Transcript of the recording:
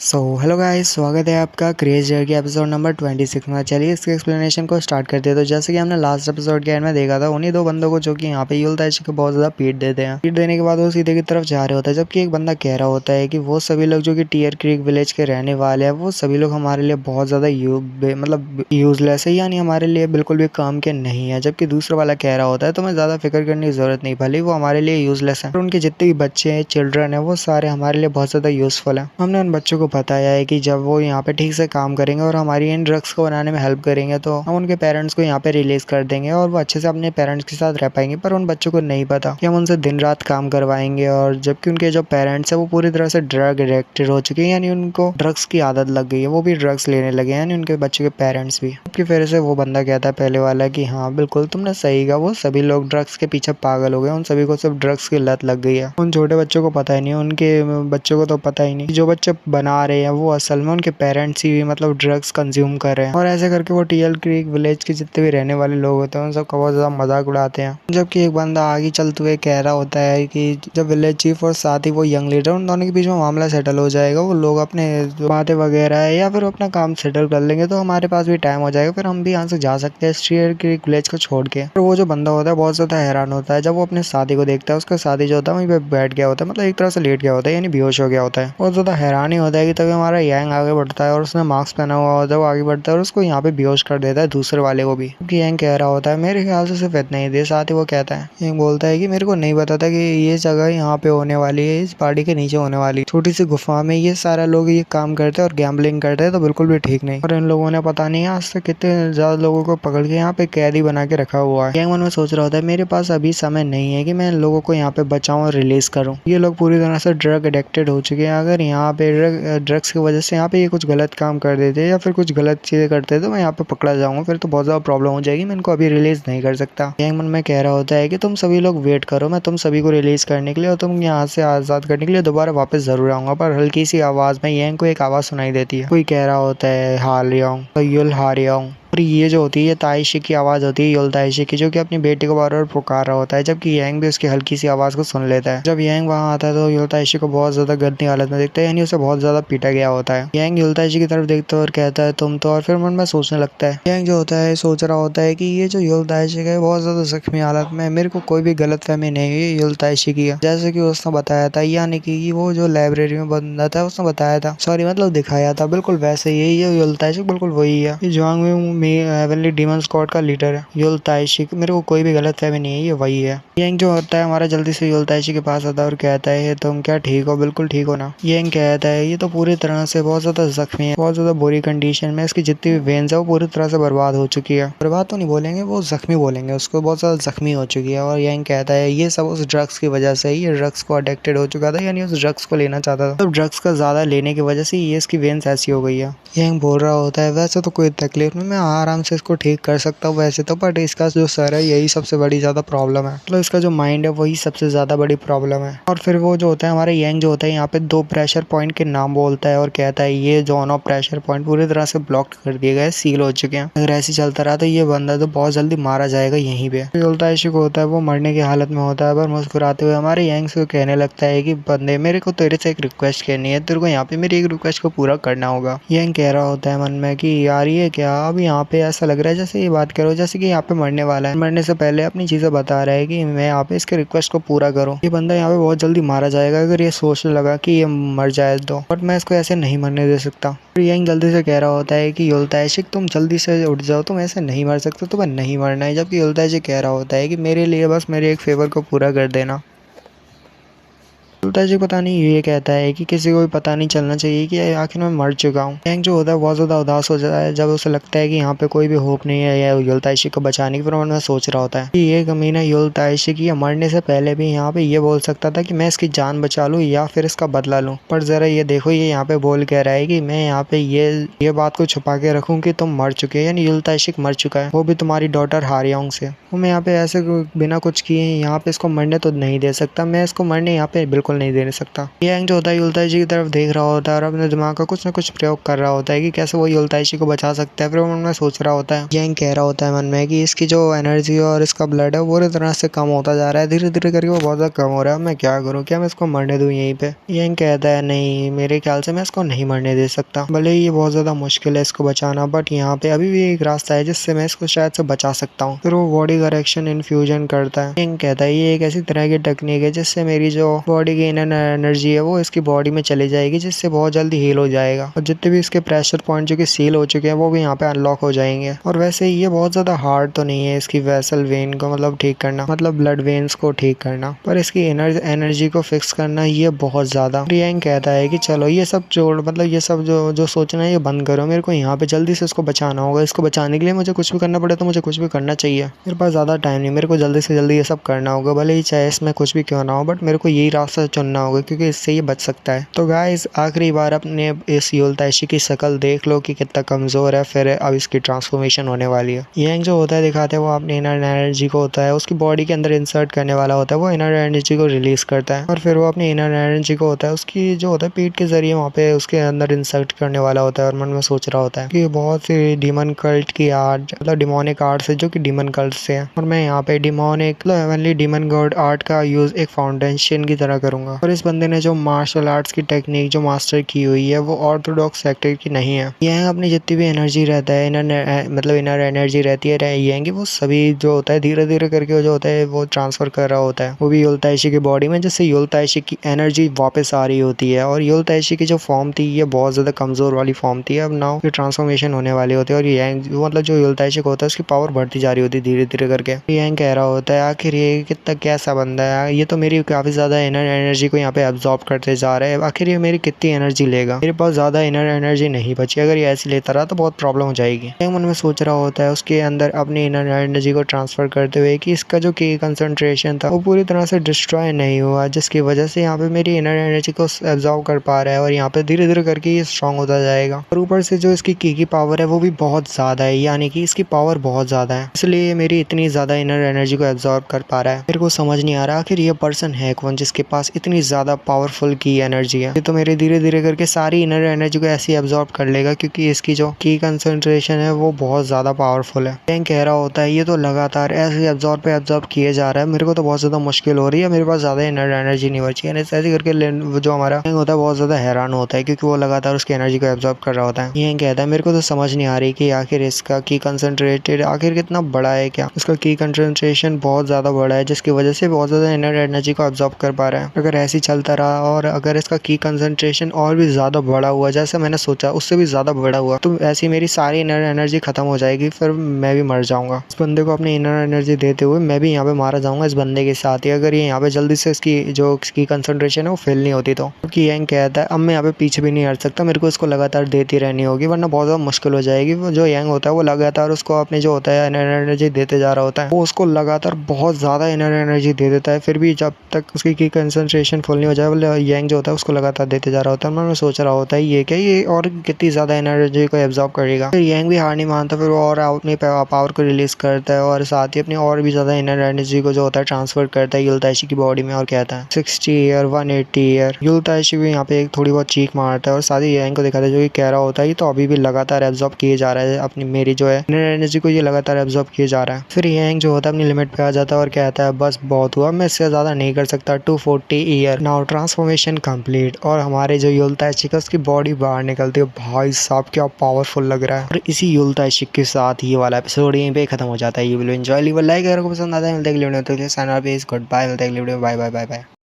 Hello guys, स्वागत है आपका क्रेज जेयर के एपिसोड नंबर 26 में। चलिए इसके एक्सप्लेनेशन को स्टार्ट करते हैं। तो जैसे कि हमने लास्ट एपिसोड के एंड में देखा था, उन्हीं दो बंदों को जो कि यहाँ पे युल ताइशी को बहुत ज़्यादा पीट देते हैं। पीट देने के बाद वो सीधे की तरफ जा रहे होता है, जबकि एक बंदा कह रहा होता है कि वो सभी लोग जो कि टियर क्रीक विलेज के रहने वाले हैं, वो सभी लोग हमारे लिए बहुत ज़्यादा मतलब यूजलेस है, यानी हमारे लिए बिल्कुल भी काम के नहीं है। जबकि दूसरा वाला कह रहा होता है तुम्हें ज़्यादा फिक्र करने की ज़रूरत नहीं, भले वो हमारे लिए यूजलेस है, और उनके जितने भी बच्चे हैं, चिल्ड्रन है, वो सारे हमारे लिए बहुत ज़्यादा यूजफुल है। हमने उन बच्चों को बताया है कि जब वो यहाँ पे ठीक से काम करेंगे और हमारी इन ड्रग्स को बनाने में हेल्प करेंगे तो हम उनके पेरेंट्स को यहाँ पे रिलीज कर देंगे और वो अच्छे से अपने पेरेंट्स के साथ रह पाएंगे। पर उन बच्चों को नहीं पता कि हम उनसे दिन रात काम करवाएंगे, और जबकि उनके जो पेरेंट्स है वो पूरी तरह से ड्रग एडिक्टेड हो चुके हैं, यानी उनको ड्रग्स की आदत लग गई है, वो भी ड्रग्स लेने लगे हैं, यानी उनके बच्चे के पेरेंट्स भी। कि फिर से वो बंदा कहता है पहले वाला कि हाँ बिल्कुल तुमने सही कहा, वो सभी लोग ड्रग्स के पीछे पागल हो गए, उन सभी को सिर्फ ड्रग्स की लत लग गई है। उन छोटे बच्चों को पता ही नहीं, उनके बच्चों को तो पता ही नहीं जो बच्चे बना रहे हैं वो असल में उनके पेरेंट्स ही मतलब ड्रग्स कंज्यूम कर रहे हैं। और ऐसे करके वो टियर क्रीक विलेज के जितने भी रहने वाले लोग होते हैं उन सबका बहुत ज्यादा मजाक उड़ाते हैं। जबकि एक बंदा आगे चलते हुए कह रहा होता है कि जब विलेज चीफ और साथ ही वो यंग लीडर, उन दोनों के बीच में मामला सेटल हो जाएगा, वो लोग अपने जो बातें वगैरह है या फिर अपना काम सेटल कर लेंगे तो हमारे पास भी टाइम हो जाएगा, फिर हम भी यहाँ से जा सकते हैं टियर क्रीक विलेज को छोड़ के। और वो जो बंदा होता है बहुत ज्यादा हैरान होता है जब वो अपने साथी को देखता है। उसका साथी जो होता है वहीं पे बैठ गया होता है, मतलब एक तरह से लेट गया होता है, यानी बेहोश हो गया होता है। बहुत ज्यादा हैरान ही होता है कि तभी हमारा यांग आगे बढ़ता है और उसने मास्क पहना हुआ होता है, वो आगे बढ़ता है और उसको यहाँ पे बेहोश कर देता है, दूसरे वाले को भी। क्योंकि यांग कह रहा होता है मेरे ख्याल से सिर्फ इतना ही दे, साथ ही वो कहता है, यांग बोलता है कि मेरे को नहीं पता था कि ये जगह यहाँ पे होने वाली है, इस पहाड़ी के नीचे होने वाली छोटी सी गुफा में ये सारा लोग ये काम करते हैं और गैम्बलिंग करते हैं, तो बिल्कुल भी ठीक नहीं। और इन लोगों ने पता नहीं आज तक कितने ज्यादा लोगों को पकड़ के यहाँ पे कैदी बना के रखा हुआ है। यांग मन में सोच रहा होता है मेरे पास अभी समय नहीं है कि मैं इन लोगों को यहाँ पे बचाऊं और रिलीज करूं। ये लोग पूरी तरह से ड्रग एडिक्टेड हो चुके हैं, अगर यहाँ पे ड्रग्स की वजह से यहाँ पे ये कुछ गलत काम कर देते या फिर कुछ गलत चीजें करते तो मैं यहाँ पे पकड़ा जाऊंगा, फिर तो बहुत ज्यादा प्रॉब्लम हो जाएगी, मैं इनको अभी रिलीज नहीं कर सकता। यांग मन में कह रहा होता है कि तुम सभी लोग वेट करो, मैं तुम सभी को रिलीज करने के लिए और तुम यहाँ से आजाद करने के लिए दोबारा वापस जरूर आऊंगा। पर हल्की सी आवाज में यांग को एक आवाज सुनाई देती है, कोई कह रहा होता है हारियोंग, तो युल हारियोंग। और ये जो होती है ताइशी की आवाज होती है, युल ताइशी की, जो कि अपनी बेटी को बार बार पुकार रहा होता है, जबकि यांग भी उसकी हल्की सी आवाज को सुन लेता है। जब यांग वहां आता है तो युल ताइशी को बहुत ज्यादा गंदी हालत में देखता है, यानी उसे बहुत ज्यादा पीटा गया होता है। यांग युल ताइशी की तरफ देखता है और कहता है तुम तो, और फिर मन में सोचने लगता है। यांग जो होता है सोच रहा होता है कि ये जो युल ताइशी है बहुत ज्यादा जख्मी हालत में, मेरे को कोई भी गलतफहमी नहीं हुई युल ताइशी की है, जैसे कि उसने बताया था, यानी कि वो जो लाइब्रेरी में बंदा था उसने बताया था, सॉरी मतलब दिखाया था, बिल्कुल वैसे यही है युल ताइशी, बिल्कुल वही है। जुआंग में हेवनली डीमन स्क्वाड का लीडर है युल ताइशी, मेरे को कोई भी गलतफहमी नहीं है, ये वही है। यांग जो होता है हमारा जल्दी से युल ताइशी के पास आता है और कहता है तुम क्या ठीक हो, बिल्कुल ठीक हो ना। यांग कहता है ये तो पूरी तरह से बहुत ज्यादा जख्मी है, बहुत ज्यादा बुरी कंडीशन में, इसकी जितनी भी वेन्स है वो पूरी तरह से बर्बाद हो चुकी है। बर्बाद तो नहीं बोलेंगे, वो जख्मी बोलेंगे, उसको बहुत ज्यादा जख्मी हो चुकी है। और यांग कहता है ये सब उस ड्रग्स की वजह से, ये ड्रग्स को अडिक्टेड हो चुका था, यानी उस ड्रग्स को लेना चाहता था, तो ड्रग्स का ज्यादा लेने की वजह से ये इसकी वेन्स ऐसी हो गई है। यांग बोल रहा होता है वैसे तो कोई तकलीफ नहीं, मैं आराम से इसको ठीक कर सकता हूँ वैसे तो, बट इसका जो सर है यही सबसे बड़ी ज्यादा प्रॉब्लम है, मतलब इसका जो माइंड है वही सबसे ज्यादा बड़ी प्रॉब्लम है। और फिर वो जो होता है हमारे यांग जो होता है यहाँ पे 2 प्रेशर पॉइंट के नाम बोलता है और कहता है ये जोन ऑफ प्रेशर पॉइंट पूरी तरह से ब्लॉक कर दिए गए, सील हो चुके हैं, अगर ऐसे चलता रहा तो ये बंदा तो बहुत जल्दी मारा जाएगा यहीं पे। युल होता है वो मरने की हालत में होता है, पर मुस्कुराते हुए हमारे यांग से कहने लगता है कि बंदे मेरे को तेरे से एक रिक्वेस्ट करनी है, तेरे को यहाँ पे मेरी एक रिक्वेस्ट को पूरा करना होगा। यांग कह रहा होता है मन में कि यार ये क्या, अब यहाँ पे ऐसा लग रहा है जैसे ये बात करो जैसे कि यहाँ पे मरने वाला है, मरने से पहले अपनी चीजें बता रहा है कि मैं यहाँ पे इसके रिक्वेस्ट को पूरा करूँ, ये बंदा यहाँ पे बहुत जल्दी मारा जाएगा अगर ये सोचने लगा कि ये मर जाए तो, बट मैं इसको ऐसे नहीं मरने दे सकता। फिर यांग जल्दी से कह रहा होता है कि युल ताइशी तुम जल्दी से उठ जाओ, तुम ऐसे नहीं मर सकते, तुम्हें नहीं मरना है। जबकि युल ताइशी कह रहा होता है कि मेरे लिए बस मेरे एक फेवर को पूरा कर देना। जी पता नहीं ये कहता है कि किसी को भी पता नहीं चलना चाहिए कि आखिर मैं मर चुका हूँ। यांग जो होता है बहुत ज्यादा उदास हो जाता है जब उसे लगता है कि यहाँ पे कोई भी होप नहीं है या युल ताइशी को बचाने की, फिर मन में सोच रहा होता है कि ये कमीना युल ताइशी की मरने से पहले भी यहाँ पे ये बोल सकता था कि मैं इसकी जान बचा लूँ या फिर इसका बदला लूँ, पर जरा ये देखो ये यहाँ पे बोल कह रहा है कि मैं यहाँ पे ये बात को छुपा के रखूँ कि तुम मर चुके हैं, यानी युल ताइशी मर चुका है, वो भी तुम्हारी डॉटर हारियोंग से। मैं यहाँ पे ऐसे बिना कुछ किए यहाँ पे इसको मरने तो नहीं दे सकता, मैं इसको मरने यहाँ पे बिल्कुल बिल्कुल नहीं दे सकता। यांग जो होता है युलताइशी की तरफ देख रहा होता है और अपने दिमाग का कुछ ना कुछ प्रयोग कर रहा होता है कि कैसे वो युलताइशी को बचा सकता है। फिर वो मन में सोच रहा होता है, यांग कह रहा होता है मन में कि इसकी जो एनर्जी और इसका ब्लड है वो पूरी तरह से कम होता जा रहा है, धीरे धीरे करके वो बहुत ज्यादा कम हो रहा है। मैं क्या करूँ, क्या मैं इसको मरने दूँ यहीं पे? यांग कहता है नहीं, मेरे ख्याल से मैं इसको नहीं मरने दे सकता। भले ही ये बहुत ज्यादा मुश्किल है इसको बचाना, बट यहाँ पे अभी भी एक रास्ता है जिससे मैं इसको शायद से बचा सकता हूँ। फिर वो बॉडी करेक्शन इन्फ्यूजन करता है। यांग कहता है ये एक ऐसी तरह की टेक्निक है जिससे मेरी जो बॉडी की इनर एनर्जी है वो इसकी बॉडी में चली जाएगी, जिससे बहुत जल्दी हील हो जाएगा और जितने भी इसके प्रेशर पॉइंट जो कि सील हो चुके हैं वो भी यहाँ पे अनलॉक हो जाएंगे। और वैसे ये बहुत ज्यादा हार्ड तो नहीं है इसकी वेसल वेन को मतलब ठीक करना, मतलब ब्लड वेन्स को ठीक करना, पर इसकी एनर्जी को फिक्स करना ये बहुत ज्यादा। यांग कहता है कि चलो ये सब छोड़, मतलब ये सब जो सोचना है ये बंद करो, मेरे को यहाँ पे जल्दी से इसको बचाना होगा। इसको बचाने के लिए मुझे कुछ भी करना पड़े तो मुझे कुछ भी करना चाहिए। मेरे पास ज्यादा टाइम नहीं, मेरे को जल्दी से जल्दी ये सब करना होगा, भले ही चाहे इसमें कुछ भी क्यों ना हो, बट मेरे को यही रास्ता चुनना होगा क्योंकि इससे ये बच सकता है। तो गाइस आखिरी बार अपने इस युलताइशी की शक्ल देख लो कि कितना कमजोर है, फिर अब इसकी ट्रांसफॉर्मेशन होने वाली है। यांग जो होता है दिखाते हैं वो अपनी इनर एनर्जी को होता है उसकी बॉडी के अंदर इंसर्ट करने वाला होता है, वो इनर एनर्जी को रिलीज करता है और फिर वो अपनी इनर एनर्जी को होता है उसकी जो होता है पीठ के जरिए वहाँ पे उसके अंदर इंसर्ट करने वाला होता है। और मन में सोच रहा होता है कि बहुत सी डीमन कल्ट की आर्ट, मतलब डिमोनिक आर्ट है जो कि डीमन कल्ट से है, और मैं यहाँ पे डिमोनिक मतलब हेवनली डीमन गॉड आर्ट का यूज एक फाउंडेशन की तरह करूंगा। और इस बंदे ने जो मार्शल आर्ट्स की टेक्निक जो मास्टर की हुई है वो ऑर्थोडॉक्स सेक्टर की नहीं है। यह अपनी जितनी भी एनर्जी रहता है मतलब इनर एनर्जी रहती है रहेंगी वो सभी जो होता है धीरे धीरे करके जो होता है वो ट्रांसफर कर रहा होता है, वो भी युलताइशी की बॉडी में, जिससे युलताइशी की एनर्जी वापस आ रही होती है। और युलताइशी की जो फॉर्म थी ये बहुत ज्यादा कमजोर वाली फॉर्म थी, अब नाउ ये ट्रांसफॉर्मेशन होने वाली होती है और यांग मतलब जो युलताइशी होता है उसकी पावर बढ़ती जा रही होती है धीरे धीरे करके। यांग कह रहा होता है आखिर ये कितना कैसा बंदा है, ये तो मेरी काफी ज्यादा इनर एनर्जी को यहाँ पे एब्जॉर्ब करते जा रहा है, आखिर ये मेरी कितनी एनर्जी लेगा, मेरे पास ज्यादा इनर एनर्जी नहीं बची, अगर ये ऐसे लेता रहा तो बहुत प्रॉब्लम हो जाएगी। यांग मन में सोच रहा होता है उसके अंदर अपनी इनर एनर्जी को ट्रांसफर करते हुए कि इसका जो की कंसंट्रेशन था वो पूरी तरह से डिस्ट्रॉय नहीं हुआ, जिसकी वजह से यहाँ पे मेरी इनर एनर्जी को एब्जॉर्ब कर पा रहा है और यहाँ पे धीरे धीरे करके ये स्ट्रॉन्ग होता जाएगा। और ऊपर से जो इसकी की पावर है वो भी बहुत ज्यादा है, यानी कि इसकी पावर बहुत ज्यादा है, इसलिए मेरी इतनी ज्यादा इनर एनर्जी को एब्जॉर्ब कर पा रहा है। मेरे को समझ नहीं आ रहा आखिर ये पर्सन है कौन जिसके पास इतनी ज्यादा पावरफुल की एनर्जी है। ये तो मेरे धीरे धीरे करके सारी इनर एनर्जी को ऐसे एब्जॉर्ब कर लेगा क्योंकि इसकी जो की कंसंट्रेशन है वो बहुत ज्यादा पावरफुल है। यांग कह रहा होता है ये तो लगातार ऐसे एब्जॉर्ब किए जा रहा है, मेरे को तो बहुत ज्यादा मुश्किल हो रही है, मेरे पास ज्यादा इनर एनर्जी नहीं बची है। ऐसे करके जो हमारा यांग होता है बहुत ज्यादा हैरान होता है क्योंकि वो लगातार उसकी एनर्जी को एब्जॉर्ब कर रहा होता है। यांग कहता है मेरे को तो समझ नहीं आ रही कि आखिर इसका की कंसंट्रेटेड आखिर कितना बड़ा है, क्या इसका की कंसंट्रेशन बहुत ज्यादा बड़ा है जिसकी वजह से बहुत ज्यादा इनर एनर्जी को एब्जॉर्ब कर पा रहा है। अगर ऐसे ही चलता रहा और अगर इसका की कंसंट्रेशन और भी ज्यादा बड़ा हुआ जैसे मैंने सोचा उससे भी ज्यादा बड़ा हुआ तो ऐसी मेरी सारी इनर एनर्जी खत्म हो जाएगी, फिर मैं भी मर जाऊंगा। इस बंदे को अपनी इनर एनर्जी देते हुए मैं भी यहाँ पे मारा जाऊंगा इस बंदे के साथ ही, अगर ये यहाँ पे जल्दी से इसकी जो इसकी कंसंट्रेशन है वो फेल नहीं होती तो। क्योंकि यांग कहता है अब मैं यहाँ पे पीछे भी नहीं हट सकता, मेरे को इसको लगातार देती रहनी होगी वरना बहुत ज्यादा मुश्किल हो जाएगी। जो यांग होता है वो लगातार उसको अपने जो होता है इनर एनर्जी देते जा रहा होता है, वो उसको लगातार बहुत ज्यादा इनर एनर्जी दे देता है, फिर भी जब तक उसकी की कंसंट्रेशन फुल नहीं हो जाए यांग जो होता है उसको लगातार देते जा रहा होता है। मैं सोच रहा होता है ये क्या ये और कितनी ज्यादा एनर्जी को एब्जॉर्ब करेगा। फिर यांग भी हार नहीं मानता, फिर वो और अपनी पावर को रिलीज करता है और साथ ही अपनी और भी ज्यादा इनर एनर्जी को जो होता है ट्रांसफर करता है युलताइशी की बॉडी में और कहता है 60 ईयर 180 ईयर। युलताइशी भी यहाँ पे एक थोड़ी बहुत चीख मारता है और साथ ही यांग को दिखाता है जो कि कह रहा होता है ये तो अभी भी लगातार एब्जॉर्ब किए जा रहा है अपनी मेरी जो है इनर एनर्जी को ये लगातार एब्जॉर्ब किए जा रहा है। फिर यांग जो होता है अपनी लिमिट पे आ जाता है और कहता है बस बहुत हुआ, मैं इससे ज्यादा नहीं कर सकता, 240 ईयर नाउ ट्रांसफॉर्मेशन कंप्लीट। और हमारे जो युलताइशी का उसकी बॉडी बाहर निकलती है, भाई साहब क्या पावरफुल लग रहा है। और इसी युलताइशी के साथ ये वाला एपिसोड यहीं पे खत्म हो जाता है। ये वीडियो एंजॉय लीव लाइक अगर आपको पसंद आता है मिलते हैं अगले वीडियो में, तो sign up is goodbye, मिलते हैं अगले वीडियो में, बाय बाय बाय बाय।